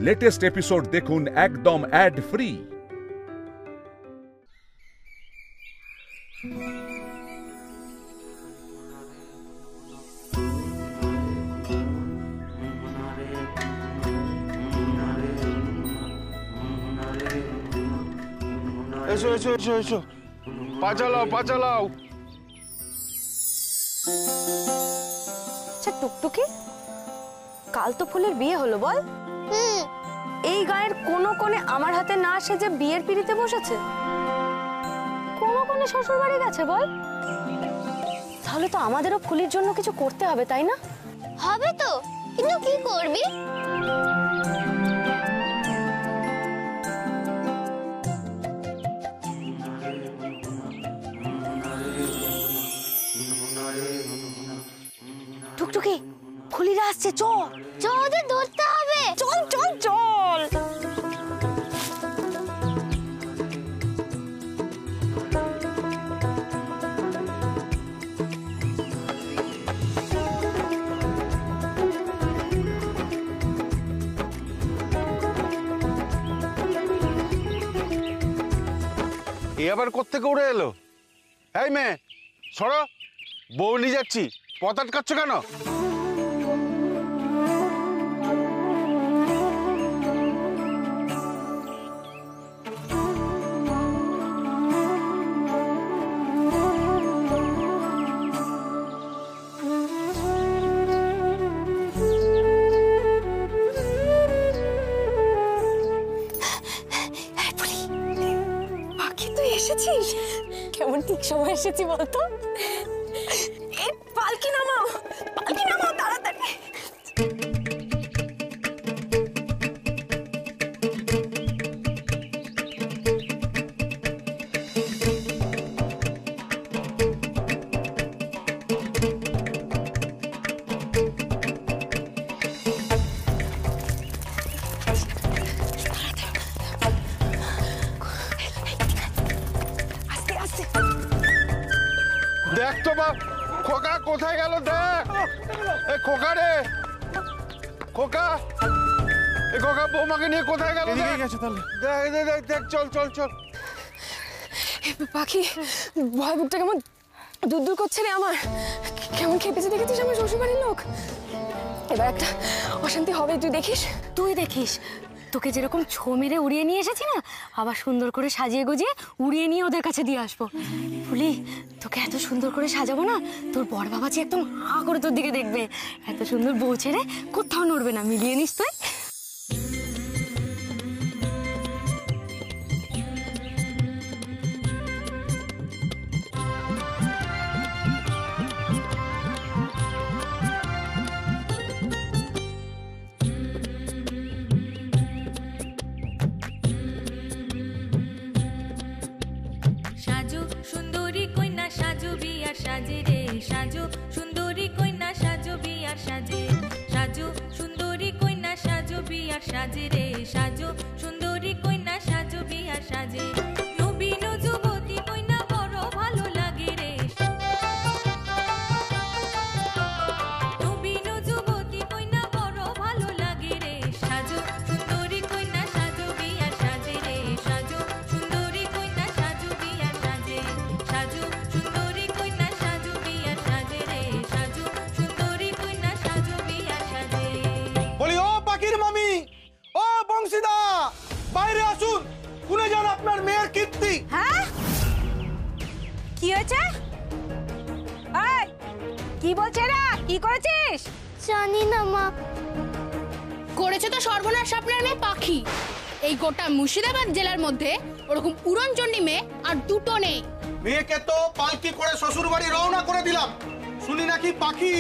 Latest episode দেখুন একদম add free. এসো এসো এসো এসো, পা চালাও পা চালাও। আচ্ছা টুকটুকি, কাল তো ফুলের বিয়ে হলো বল? এই গায়ের কোনো কোণে আমার হাতে না আসে যে বিয়ের পিড়িতে বসেছে, কোনো কোণে শ্বশুর বাড়ি গেছে বল? তাহলে তো আমাদেরও ফুলির জন্য কিছু করতে হবে, তাই না? হবে তো, কিন্তু কি করবি? টুকটুকি, ফুলিরা আসছে, চল চল, ওদের ধরতে হবে। চল চল চল। এ আবার কোত্থেকে উড়ে এলো? এই মেয়ে সরো, বউ নিয়ে যাচ্ছি, পথ আটকাচ্ছ কেন? এসেছিস? কেমন ঠিক সময় এসেছি বলতো? এই পালকি নামাও, পালকি নামাও তাড়াতাড়ি। দেখ তো বাপ, খোকা কোথায় গেল? দেখ এ খোকা রে, খোকা, এ খোকা বৌমাকে নিয়ে কোথায় গেল? দেখ দেখ দেখ দেখ, চল চল চল। পাখি, ভয় বুকটা কেমন দূর দূর করছে রে আমার। কেমন খেপেছে দেখেছিস আমার শ্বশুরবাড়ির লোক? এবার একটা অশান্তি হবে, তুই দেখিস। তুই দেখিস, তোকে যেরকম ছো মেরে উড়িয়ে নিয়ে এসেছি না, আবার সুন্দর করে সাজিয়ে গুজিয়ে উড়িয়ে নিয়ে ওদের কাছে দিয়ে আসবো। ফুলি, তোকে এত সুন্দর করে সাজাবো না, তোর বড় বাবাজি একদম হা করে তোর দিকে দেখবে। এত সুন্দর বউ ছেড়ে কোথাও নড়বে না, মিলিয়ে নিস তুই। সাজো সুন্দরী কন্যা সাজো বিয়ার সাজে রে, সাজো সুন্দরী কন্যা সাজো বিয়ার সাজে, সাজো সুন্দরী কন্যা সাজো বিয়ার সাজে রে, সাজো সুন্দরী কন্যা সাজো বিয়ার সাজে। নবীন যুবতী কন্যা বড় ভালো লাগে রে, নবীন যুবতী কন্যা বড় ভালো লাগে রে, সাজো সুন্দরী কন্যা সাজো বিয়ার সাজে রে, সাজো সুন্দরী কন্যা সাজো বিয়ার সাজে, সাজো সুন্দরী কন্যা সাজো বিয়ার সাজে রে, সাজো সুন্দরী কন্যা সাজো বিয়ার সাজে। বলি ও পাখির মামি, ও বংশীদা, বাইরে আসুন, শুনে যান আপনার মেয়ের কীর্তি। হ্যাঁ, কি হয়েছে? এই, কি বলছে রে? কি করেছিস? জানি না মা। করেছে তো সর্বনাশ আপনার মেয়ে পাখি। এই গোটা মুর্শিদাবাদ জেলার মধ্যে ওরকম উড়নচণ্ডী মেয়ে আর দুটো নেই। মেয়েকে তো পালকি করে শ্বশুর বাড়ি রওনা করে দিলাম, শুনি নাকি পাখি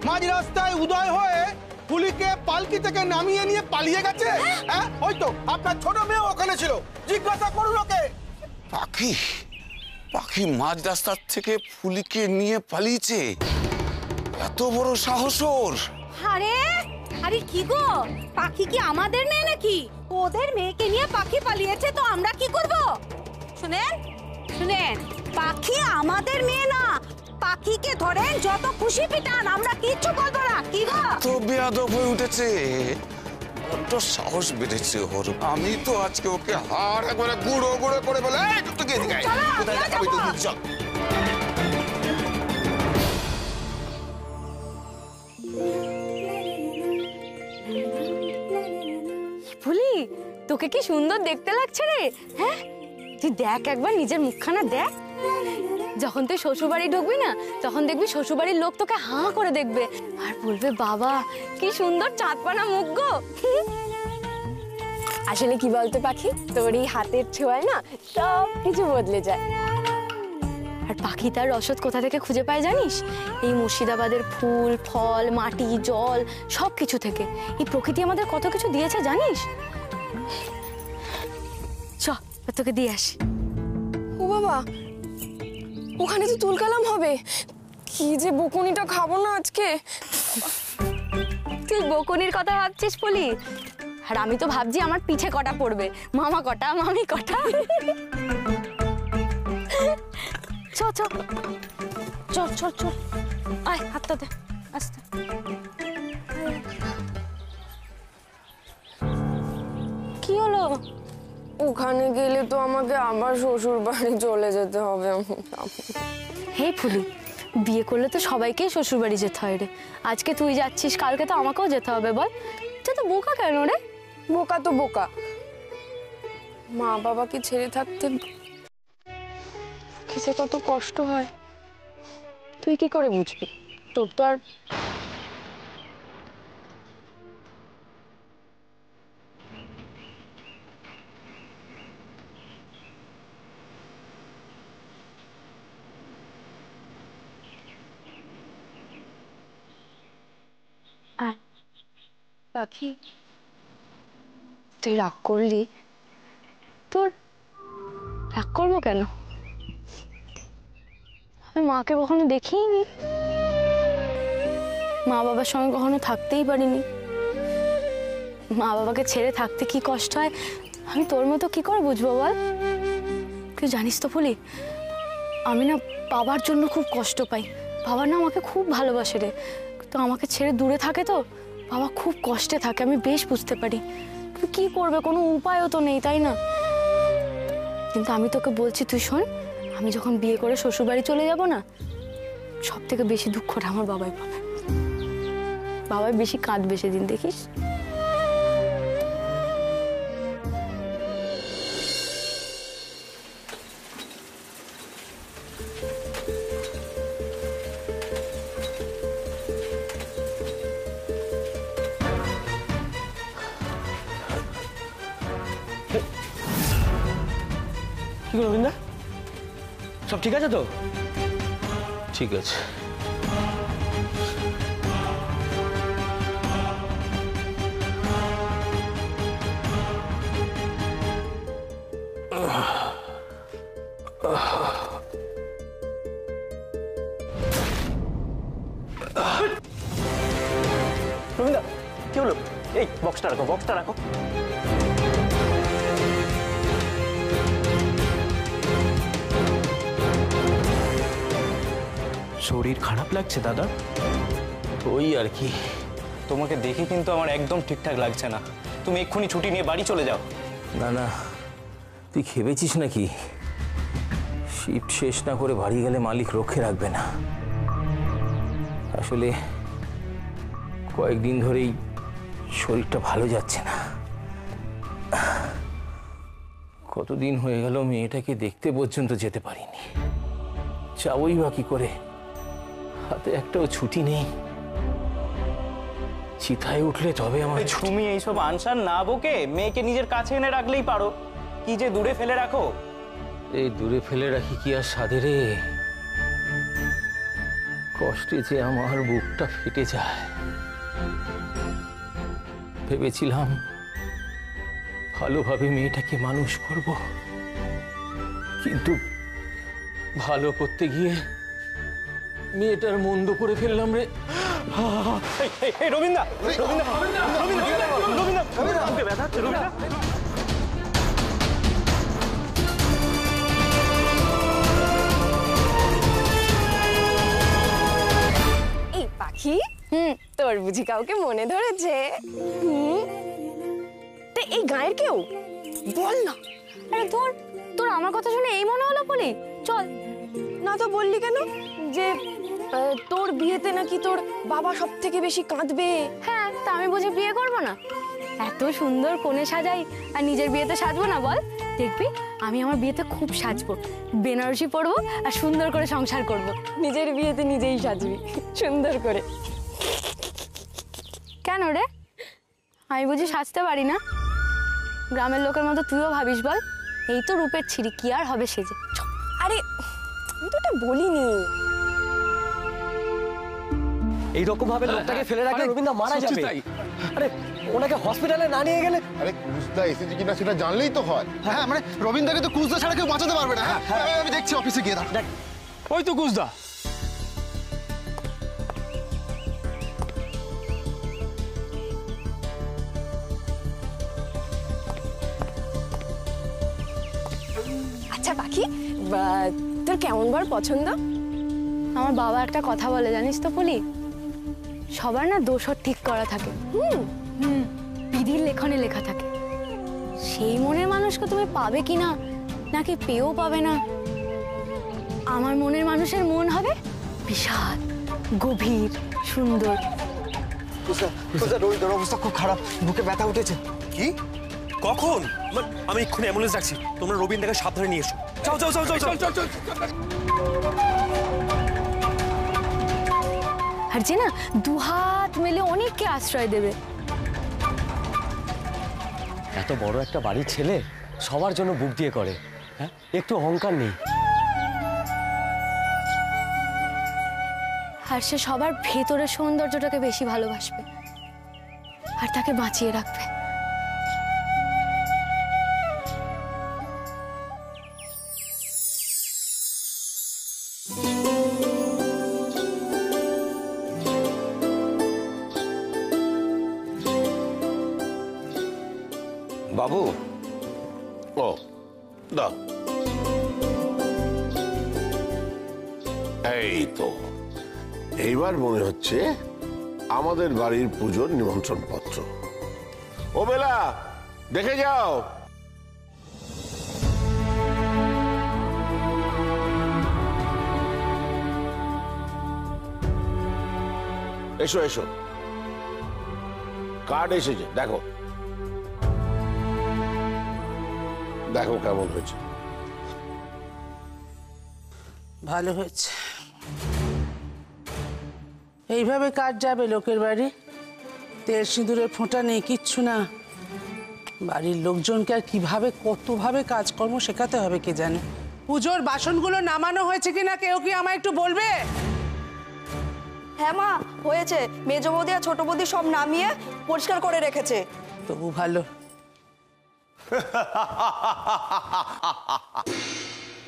মাঝ রাস্তায় উদয় হয়ে ফুলিকে পালকি থেকে নামিয়ে নিয়ে পালিয়ে গেছে। হ্যাঁ, ওই তো আপনার ছোট মেয়ে ওখানে ছিল, জিজ্ঞাসা করুন ওকে। পাখি, পাখি মাঝ রাস্তার থেকে ফুলিকে নিয়ে পালিয়েছে? এত বড় সাহস ওর! আরে আরে কি গো, পাখি কি আমাদের মেয়ে নাকি? ওদের মেয়েকে নিয়ে পাখি পালিয়েছে, তো আমরা কি করব? শুনেন শুনেন, পাখি আমাদের মেয়ে না, পাখিকে ধরেন যত খুশি পিটান, আমরা কিচ্ছু বলবো না। কি গো, তো বেয়াদব হয়ে উঠেছে। বড্ড সাহস বেড়েছে ওর। আমি তো আজকে ওকে হাড় একবারে গুঁড়ো গুঁড়ো করে বলে তোকে এদিকে আয়। কোথায় যাবি তুই? চল। ফুলি, তোকে কি সুন্দর দেখতে লাগছে রে। হ্যাঁ, তুই দেখ একবার নিজের মুখখানা দেখ। যখন তুই শ্বশুরবাড়ি ঢুকবি না, তখন দেখবি শ্বশুরবাড়ির লোক তোকে হাঁ করে দেখবে আর বলবে, বাবা কি সুন্দর চাঁদপানা মুখ গো। আসলে কি বলতো পাখি, তোর এই হাতের ছোঁয়ায় না সব কিছু বদলে যায়। আর পাখি তার রসদ কোথা থেকে খুঁজে পায় জানিস? এই মুর্শিদাবাদের ফুল, ফল, মাটি, জল সব কিছু থেকে। এই প্রকৃতি আমাদের কত কিছু দিয়েছে জানিস। চ, তোকে দিয়ে আসি। ও বাবা, ওখানে তো তুলকালাম হবে। কি যে বকুনিটা খাবো না আজকে। তুই বকুনির কথা ভাবছিস ফুলি, আর আমি তো ভাবছি আমার পিঠে কটা পড়বে, মামা কটা, মামি কটা। চ চ চল চল চল, আয় হাতটা দে আস্তে। কি হলো? ওখানে গেলে তো আমাকে আবার শ্বশুর বাড়ি চলে যেতে হবে। হে ফুলি, বিয়ে করলে তো সবাইকেই শ্বশুর বাড়ি যেতে হয় রে। আজকে তুই যাচ্ছিস, কালকে তো আমাকেও যেতে হবে। বল, তুই তো বোকা কেন রে? বোকা তো বোকা, মা বাবাকে ছেড়ে থাকতে কিসে কত কষ্ট হয় তুই কি করে বুঝবি? তোর তো আর পাখি, তুই রাগ করলি? তোর রাগ করবো কেন? আমি মাকে কখনো দেখিনি, মা বাবার সঙ্গে কখনো থাকতেই পারিনি। মা বাবাকে ছেড়ে থাকতে কি কষ্ট হয় আমি তোর মতো কি করে বুঝবো বল? তুই জানিস তো ফুলি, আমি না বাবার জন্য খুব কষ্ট পাই। বাবা না আমাকে খুব ভালোবাসে রে, তো আমাকে ছেড়ে দূরে থাকে তো বাবা খুব কষ্টে থাকে, আমি বেশ বুঝতে পারি। তুই কি করবে, কোনো উপায়ও তো নেই, তাই না? কিন্তু আমি তোকে বলছি, তুই শোন, আমি যখন বিয়ে করে শ্বশুরবাড়ি চলে যাব না, সব থেকে বেশি দুঃখটা আমার বাবাই পাবে। বাবাই বেশি কাঁদবে সেদিন, দেখিস। কি গো রবীন্দ্র, সব ঠিক আছে তো? ঠিক আছে। রবীন্দ্র, কি হলো? এই বক্সটা রাখো, বক্সটা রাখো। শরীর খারাপ লাগছে দাদা? ওই আর কি। তোমাকে দেখে কিন্তু আমার একদম ঠিকঠাক লাগছে না। তুমি এক্ষুনি ছুটি নিয়ে বাড়ি চলে যাও। না না, তুই খেপেছিস নাকি? শিফট শেষ না করে বাড়ি গেলে মালিক রক্ষে রাখবে না। আসলে কয়েকদিন ধরেই শরীরটা ভালো যাচ্ছে না। কতদিন হয়ে গেল মেয়েটাকে দেখতে পর্যন্ত যেতে পারিনি। যাবই বা কি করে, হাতে একটাও ছুটি নেই। চিতায় উঠলে তবে আমার। তুমি এইসব আনসার না বকে মেয়েকে নিজের কাছে এনে রাখলেই পারো। কি যে দূরে ফেলে রাখো। এই দূরে ফেলে রাখি কি আর সাধে রে? কষ্টে যে আমার বুকটা ফেটে যায়। ভেবেছিলাম ভালোভাবে মেয়েটাকে মানুষ করব, কিন্তু ভালো করতে গিয়ে মেয়েটার মন্দ করে ফেললাম রে। রবীন্দ্র, রবীন্দ্র, রবীন্দ্র, ব্যথা হচ্ছে রবীন্দ্র। এই পাখি, তোর বুঝি কাউকে মনে ধরেছে? এই গায়ের কেউ? বল না। আরে তোর আমার কথা শুনে এই মনে হলো বলি? চল। না তো বললি কেন যে তোর বিয়েতে নাকি তোর বাবা সব থেকে বেশি কাঁদবে? হ্যাঁ, তা আমি বুঝি বিয়ে করবো না? এত সুন্দর কোণে সাজাই আর নিজের বিয়েতে সাজবো না বল? দেখবি আমি আমার বিয়েতে খুব সাজবো, বেনারসি পরবো আর সুন্দর করে সংসার করব। নিজের বিয়েতে নিজেই সাজবি সুন্দর করে। কেন রে, আমি বুঝি সাজতে পারি না? গ্রামের লোকের মতো তুইও ভাবিস বল? এই তো রূপের ছিরি, কি আর হবে সেজে? আরে আমি তো এটা বলিনি। এইরকম ভাবে লোকটাকে ফেলে রাখলে রবীন্দ্র মারা যাবে। আরে ওনাকে হসপিটালে না নিয়ে গেলে? আরে কুজদা এসেছে কিনা সেটা জানলেই তো হয়। হ্যাঁ মানে রবীন্দ্রকে তো কুজদা ছাড়া কেউ বাঁচাতে পারবে না। আমি দেখছি অফিসে গিয়ে দেখ। ওই তো কুজদা। আচ্ছা পাখি, তোর কেমন বর পছন্দ? আমার বাবা একটা কথা বলে জানিস তো পলি, সবার না দোষর ঠিক করা থাকে, বিধির লেখনে লেখা থাকে। সেই মনের মানুষকে তুমি পাবে কিনা নাকি পেয়েও পাবে না। আমার মনের মানুষের মন হবে বিশাল, গভীর, সুন্দর। রবীন্দ্র অবস্থা খুব খারাপ, বুকে ব্যথা উঠেছে। কি? কখন? আমি এক্ষুনি অ্যাম্বুলেন্স ডাকছি, তোমরা রবীন্দ্রকে সাবধানে নিয়ে এসো। যাও যাও যাও যাও যাও যাও। আর যে না দুহাত মেলে অনেককে আশ্রয় দেবে। এত বড় একটা বাড়ির ছেলে সবার জন্য বুক দিয়ে করে, হ্যাঁ একটু অহংকার নেই। আর সে সবার ভেতরের সৌন্দর্যটাকে বেশি ভালোবাসবে আর তাকে বাঁচিয়ে রাখবে। বাবু, ও দাও। এই তো এইবার মনে হচ্ছে আমাদের বাড়ির পুজোর নিমন্ত্রণ পত্র। ও বেলা, দেখে যাও। এসো এসো, কার্ড এসেছে, দেখো দেখো কেমন হয়েছে। ভালো হয়েছে। এইভাবে কাজ যাবে লোকের বাড়ি? তেল সিঁদুরের ফোঁটা নেই, কিচ্ছু না। বাড়ির লোকজনকে আর কিভাবে কতভাবে কাজকর্ম শেখাতে হবে কে জানে। পুজোর বাসনগুলো নামানো হয়েছে কিনা কেউ কি আমায় একটু বলবে? হ্যাঁ মা, হয়েছে। মেজ বৌদি আর ছোট বৌদি সব নামিয়ে পরিষ্কার করে রেখেছে। তবু ভালো।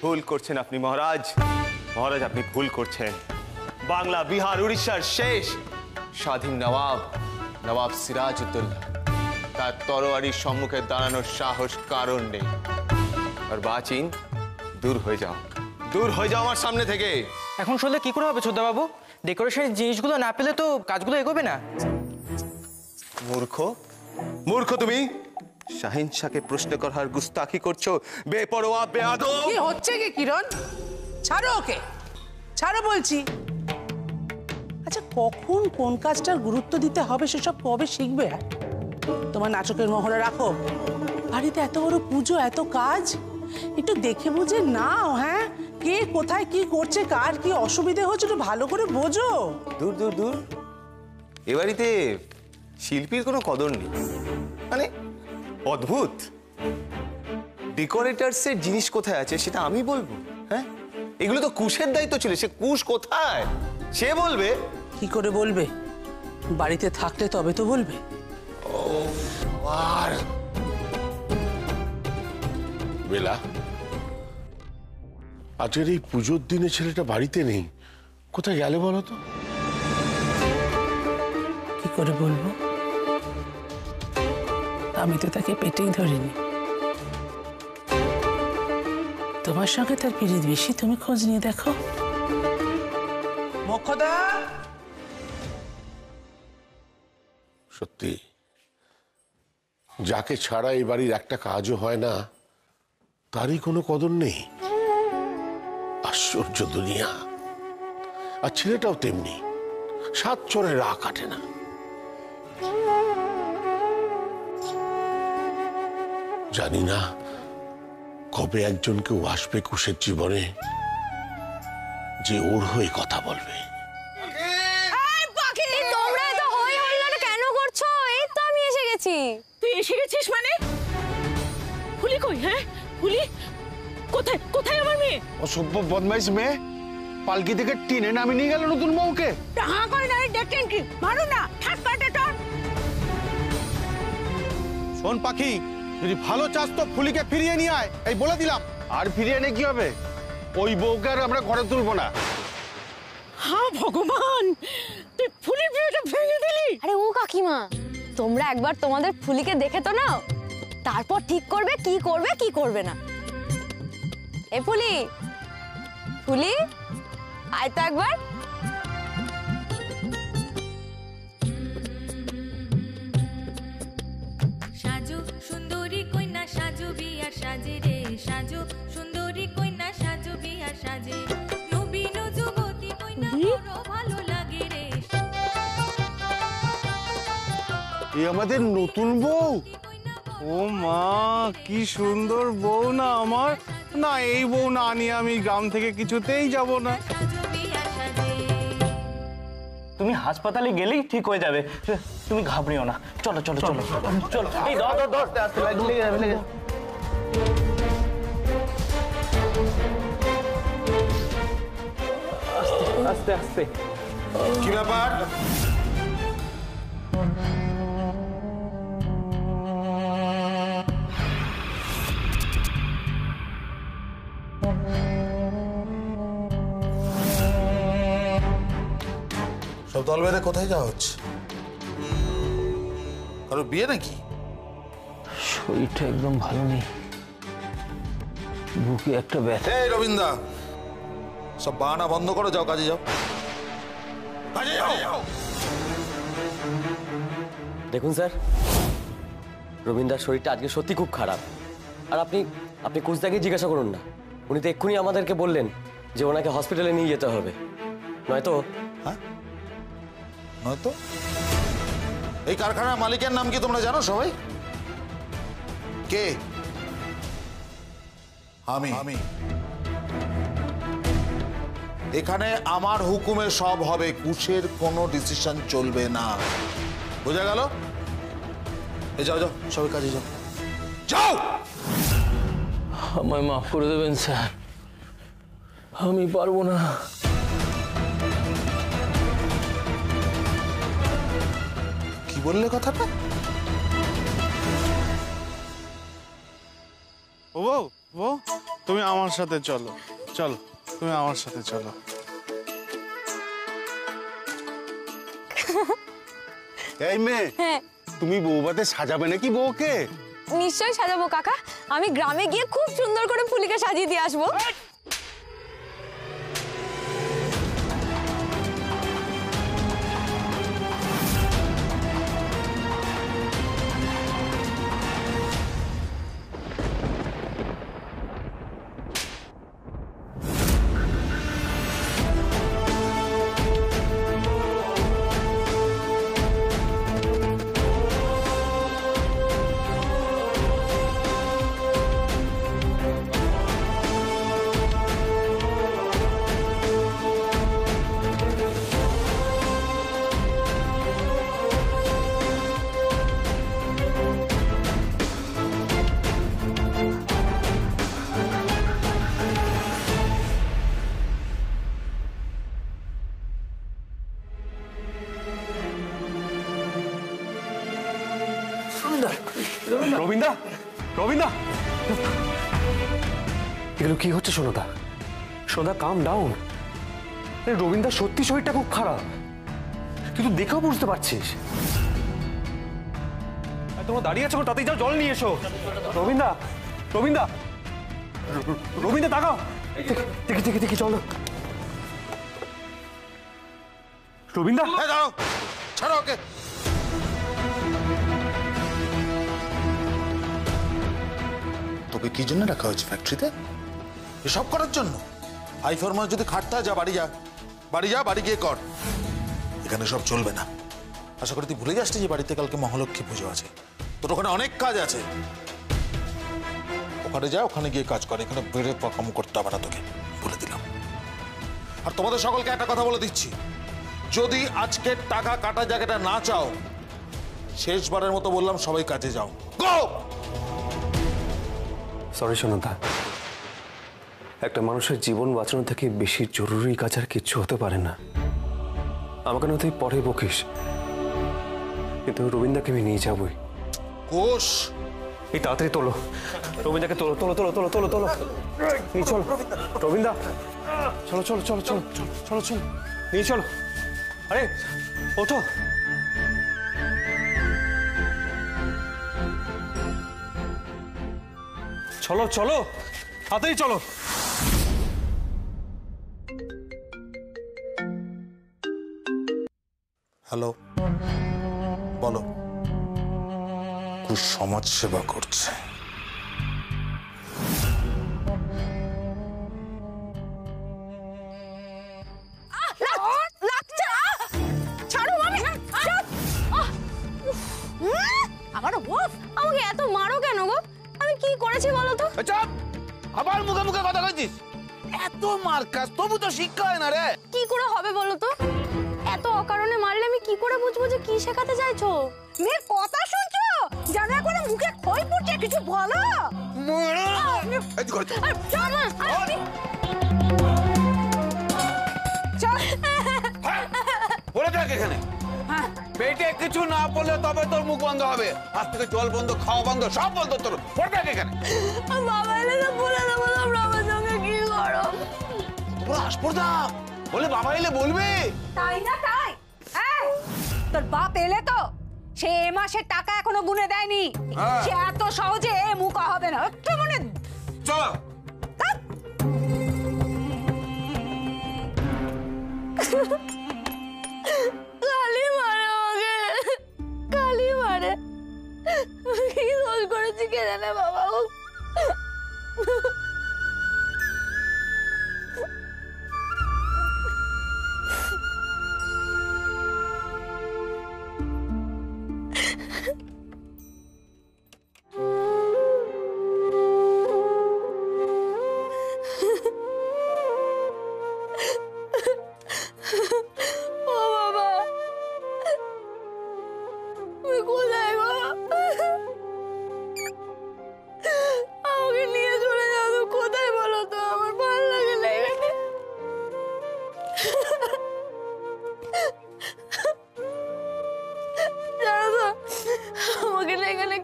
ভুল করছেন আপনি মহারাজ। মহারাজ আপনি ভুল করছেন। বাংলা, বিহার, উড়িষ্যার শেষ স্বাধীন নবাব সিরাজউদ্দৌলা, তার তরোয়ারির সম্মুখে দাঁড়ানোর সাহস কারণ নেই। আর বাচিন, দূর হয়ে যাও, দূর হয়ে যাও আমার সামনে থেকে। এখন শুনলে কি করে হবে ছোটদা বাবু? ডেকোরেশনের জিনিসগুলো না পেলে তো কাজগুলো এগোবে না। মূর্খ, মূর্খ তুমি। শাহিন শাহকে প্রশ্ন করার গুস্তাখি করছো, বেপরোয়া, বেয়াদব। কি হচ্ছে কি কিরণ? ছাড়ো ওকে, ছাড়ো বলছি। আচ্ছা কখন কোন কাজটার গুরুত্ব দিতে হবে সেসব কবে শিখবে? তোমার নাটকের মহড়া রাখো। বাড়িতে এত বড় পুজো, এত কাজ, একটু দেখে বুঝে নাও। হ্যাঁ, কে কোথায় কি করছে, কার কি অসুবিধে হচ্ছে একটু ভালো করে বোঝো। দূর দূর দূর, এ বাড়িতে শিল্পীর কোনো কদর নেই। মানে অদ্ভুত। ডেকোরেটার্সের জিনিস কোথায় আছে সেটা আমি বলবো? হ্যাঁ, এগুলো তো কুশের দায়িত্ব ছিল। সে কুশ কোথায় সে বলবে। কি করে বলবে? বাড়িতে থাকলে তবে তো বলবে। বেলা, আজকের এই পুজোর দিনে ছেলেটা বাড়িতে নেই, কোথায় গেলে বলো তো? কি করে বলবো? আমি তো তাকে পেটেই ধরিনি। তোমার সঙ্গে তার পিরিত বেশি, তুমি খোঁজ নিয়ে দেখো। মোক্ষদা, সত্যি যাকে ছাড়া এই বাড়ির একটা কাজও হয় না তারই কোনো কদর নেই। আশ্চর্য দুনিয়া। আর ছেলেটাও তেমনি, 7 চরে রা কাটে না। জানি না কবে একজন কেউ আসবে কুশের জীবনে যে ওর হয়ে কথা বলবে। তোমরা তো হই হল্লাটা কেন করছো? এই তো আমি এসে গেছি। তুই এসে গেছিস মানে? ফুলি কই? হ্যাঁ ফুলি কোথায়? কোথায় আমার মেয়ে? অসভ্য বদমাইশ মেয়ে পালকি থেকে টিনে নামিয়ে নিয়ে গেল নতুন বউকে। হ্যাঁ করে না, দেখেন কি মারো না, ঠাট কাটে তোর। শোন পাখি, যদি ভালো চাস তো ফুলিকে ফিরিয়ে নিয়ে আয়, এই বলে দিলাম। আর ফিরিয়ে এনে কি হবে? ওই বউকে আর আমরা ঘরে তুলবো না। হ্যাঁ ভগবান, তুই ফুলির বিয়েটা ভেঙে দিলি। আরে ও কাকিমা, তোমরা একবার তোমাদের ফুলিকে দেখে তো নাও, তারপর ঠিক করবে কি করবে কি করবে না। এ ফুলি, ফুলি আয় তো একবার। সাজো সুন্দরী কন্যা সাজো বিয়ার সাজে রে, সাজো সুন্দরী কন্যা সাজো বিয়ার সাজে, নবীন যুবতী কন্যা বড় ভালো লাগে রে। এই আমাদের নতুন বউ। ও মা, কি সুন্দর বউ না আমার। না, এই বউ না নিয়ে আমি গ্রাম থেকে কিছুতেই যাব না। তুমি হাসপাতালে গেলেই ঠিক হয়ে যাবে, তুমি ঘাবড়িও না। চলো চলো চলো চলো। এই ধর ধর ধর, আস্তে লেগে যাবে, লেগে যাবে। আস্তে আস্তে। কি ব্যাপার? সব দল বেঁধে কোথায় যাওয়া হচ্ছে? কারো বিয়ে নাকি? শরীরটা একদম ভালো নেই, বুকে একটা ব্যথা। এই রবীন্দা, সব বাহানা বন্ধ করো, যাও কাজে যাও। কাজে যাও। দেখুন স্যার, রবীন্দার শরীরটা আজকে সত্যি খুব খারাপ। আর আপনি কুচদাকে জিজ্ঞাসা করুন না, উনি তো এক্ষুনি আমাদেরকে বললেন যে ওনাকে হসপিটালে নিয়ে যেতে হবে, নয়তো। হ্যাঁ নয়তো? এই কারখানার মালিকের নাম কি তোমরা জানো সবাই? কে? আমি। এখানে আমার হুকুমে সব হবে, কুশের কোনো ডিসিশন চলবে না, বোঝা গেল? যাও যাও, সবাই কাজে যাও, যাও। আমায় মাফ করে দেবেন স্যার, আমি পারবো না। কি বললে কথাটা? ও বউ, বউ তুমি আমার সাথে চলো, চলো তুমি আমার সাথে চলো। এই মেয়ে, তুমি বউভাতে সাজাবে নাকি বউকে? নিশ্চয়ই সাজাবো কাকা, আমি গ্রামে গিয়ে খুব সুন্দর করে ফুলিকে সাজিয়ে দিয়ে আসবো। রবীন্দা, রবীন্দা, এগুলো কি হচ্ছে? সোনাদা, সোনাদা কাম ডাউন। রবীন্দার সত্যি শরীরটা খুব খারাপ, কিন্তু দেখেও বুঝতে পারছিস। তোমরা দাঁড়িয়ে আছো, তাতেই যাও, জল নিয়ে এসো। রবীন্দা, রবীন্দা, রবীন্দা তাকাও, দেখি দেখি দেখি, চলো। রবীন্দা, দাঁড়াও, ছাড়ো ওকে। ওই কি জন্য রাখা হয়েছে ফ্যাক্টরিতে? এসব করার জন্য? হাই ফরমাস যদি খাটতে হয়, যা বাড়ি যা, বাড়ি যা, বাড়ি গিয়ে কর। এখানে সব চলবে না। আশা করি তুই ভুলে যাসনি যে বাড়িতে কালকে মহালক্ষ্মী পুজো আছে। তোর ওখানে অনেক কাজ আছে, ওখানে যা, ওখানে গিয়ে কাজ কর। এখানে বেড়ে পাকামো করতে হবে না তোকে, বলে দিলাম। আর তোমাদের সকলকে একটা কথা বলে দিচ্ছি, যদি আজকে টাকা কাটা জায়গাটা না চাও, শেষবারের মতো বললাম সবাই কাজে যাও। গো! সরি সুনন্দা, একটা মানুষের জীবন বাঁচানো থেকে বেশি জরুরি কাজ আর কিচ্ছু হতে পারে না। আমাকে না তুই পরে বকিস, কিন্তু রবীন্দাকে আমি নিয়ে যাবই। কোষ, এই তাড়াতাড়ি তোলো, রবীন্দাকে তোলো তোলো তোলো তোলো তোলো তোলো, নিয়ে চলো রবীন্দা, চলো চলো চলো চলো চলো চলো নিয়ে চলো। আরে ওঠো। চলো চলো তাড়াতাড়ি চলো। হ্যালো, বলো। সমাজ সেবা করছে। আমাকে এত মারো কেন গো? আমি কি করেছি বলো তো? চুপ! আবার মুখে মুখে কথা কইছিস? এত মার কাজ তবু তো শিক্ষা হয় না রে। কি করে হবে বলো তো? এত অকারণে মারলে আমি কি করে বুঝবো যে কি শেখাতে চাইছো? মেয়ের কথা শুনছো? জানো এখন মুখে খই পড়ছে, কিছু বলো। বলে থাক এখানে, পেটে কিছু না পড়লে তবে তোর মুখ বন্ধ হবে। আজ থেকে জল বন্ধ, খাওয়া বন্ধ, সব বন্ধ তোর। বলে থাক এখানে। বাবা এলে তো বলে দেবো তোমরা আমার সঙ্গে কি করো। তোর আসপর্দা বলে বাবা এলে বলবে। তাই না তাই? তোর বাপ এলে তো সে এ মাসের টাকা এখনো গুনে দেয়নি। সে এত সহজে মুখা হবে না। একটু মনে চলো। কালি মারে আমাকে, কালি মারে। কি দোষ করেছি কে জানে বাবা।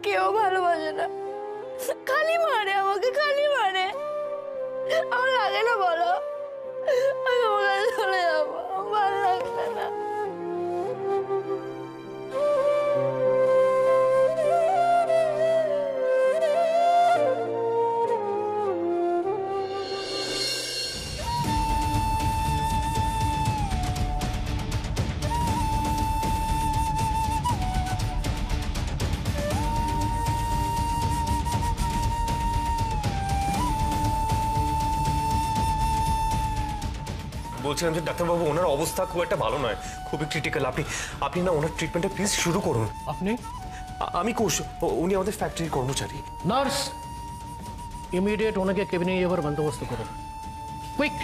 কেউ ভালোবাসে না, খালি মারে আমাকে, খালি মারে। আমার লাগে না বলো? আমি তোমার কাছে চলে যাবো, ভালো লাগবে না। বলছিলাম যে ডাক্তারবাবু, ওনার অবস্থা খুব একটা ভালো নয়, খুবই ক্রিটিক্যাল। আপনি না ওনার ট্রিটমেন্টটা প্লিজ শুরু করুন। আপনি? আমি কোষ, উনি আমাদের ফ্যাক্টরির কর্মচারী। নার্স, ইমিডিয়েট ওনাকে কেবিনে নিয়ে যাবার বন্দোবস্ত করুন, কুইক।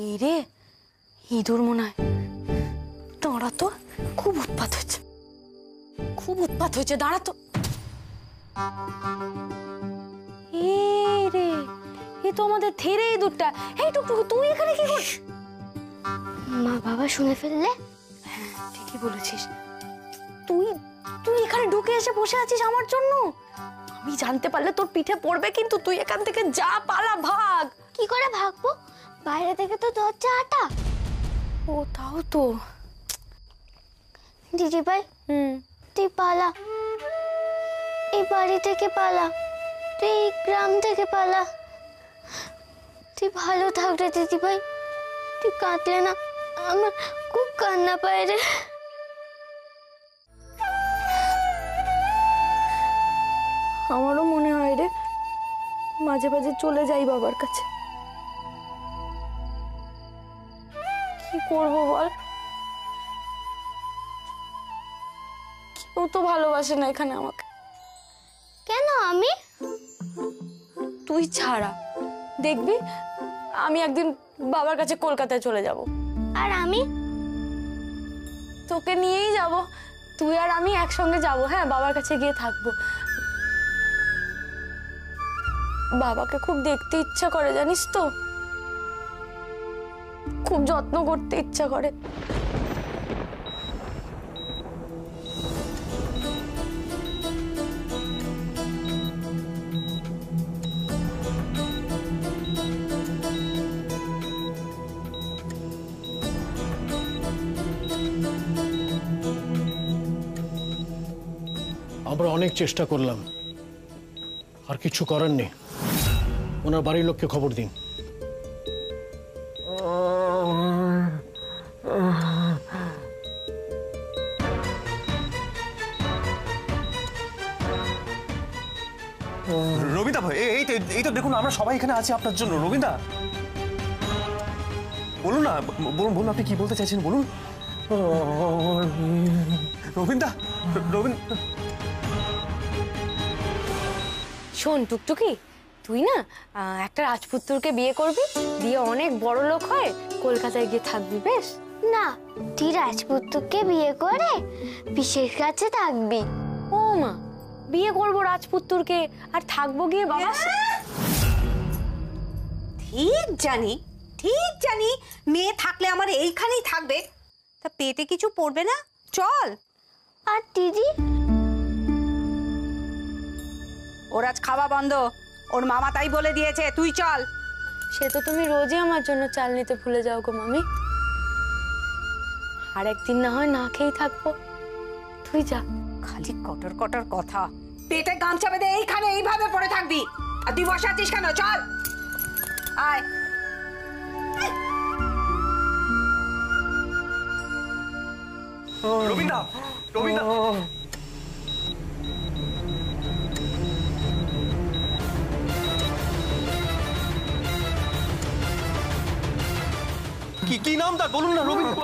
এই রে, ইঁদুর মনে হয়। দাঁড়া তো, খুব উৎপাত হচ্ছে, খুব উৎপাত হয়েছে। দাঁড়া তো। এই রে, এ তো আমাদের ধেরে ইঁদুরটা। এই টুকটুকু, তুই এখানে কি করছিস? মা বাবা শুনে ফেললে? হ্যাঁ, ঠিকই বলেছিস। তুই তুই এখানে ঢুকে এসে বসে আছিস আমার জন্য? আমি জানতে পারলে তোর পিঠে পড়বে, কিন্তু তুই এখান থেকে যা, পালা, ভাগ। কি করে ভাগবো? বাইরে থেকে তো দরজা আটা। ও তাও তো। দিদি ভাই, তুই পালা, এই বাড়ি থেকে পালা, তুই এই গ্রাম থেকে পালা। তুই ভালো থাকলে দিদি ভাই, তুই কাঁদলে না আমার খুব কান্না পায় রে। আমারও মনে হয় রে, মাঝে মাঝে চলে যাই বাবার কাছে। কি করব বল, কেউ তো ভালোবাসে না এখানে আমাকে। কেন আমি? তুই ছাড়া। দেখবি আমি একদিন বাবার কাছে কলকাতায় চলে যাব। আর আমি? তোকে নিয়েই যাব। তুই আর আমি একসঙ্গে যাব। হ্যাঁ, বাবার কাছে গিয়ে থাকবো। বাবাকে খুব দেখতে ইচ্ছা করে, জানিস তো, খুব যত্ন করতে ইচ্ছা করে। আমরা অনেক চেষ্টা করলাম, আর কিছু করার নেই। ওনার বাড়ির লোককে খবর দিন। রবিদা ভাই, এই তো দেখুন, আমরা সবাই এখানে আছি আপনার জন্য। রবিদা, বলুন না, বলুন আপনি কি বলতে চাইছেন, বলুন। রবিন্দা, শোন টুকটুকি, তুই না একটা রাজপুত্রকে বিয়ে করবি, দিয়ে অনেক বড় লোক হয়ে কলকাতায় গিয়ে থাকবি। বেশ না, তুই রাজপুত্রকে বিয়ে করে পিসের কাছে থাকবি। ও মা, বিয়ে করবো রাজপুত্রকে আর থাকবো গিয়ে বাবা। ঠিক জানি মেয়ে থাকলে আমার এইখানেই থাকবে। তা পেটে কিছু পড়বে না? চল। আর দিদি? ওর আজ খাওয়া বন্ধ, ওর মামা তাই বলে দিয়েছে, তুই চল। সে তো তুমি রোজই আমার জন্য চাল নিতে ভুলে যাও গো মামি। আর একদিন না হয় না খেয়েই থাকবো, তুই যা। খালি কটর কটর কথা। পেটে গামছা বেঁধে এইখানে এইভাবে পড়ে থাকবি, আর তুই বসে আছিস কেন? চল, আয়। রবিন্দা, কি নাম তার, বলুন না। রবীন্দ্র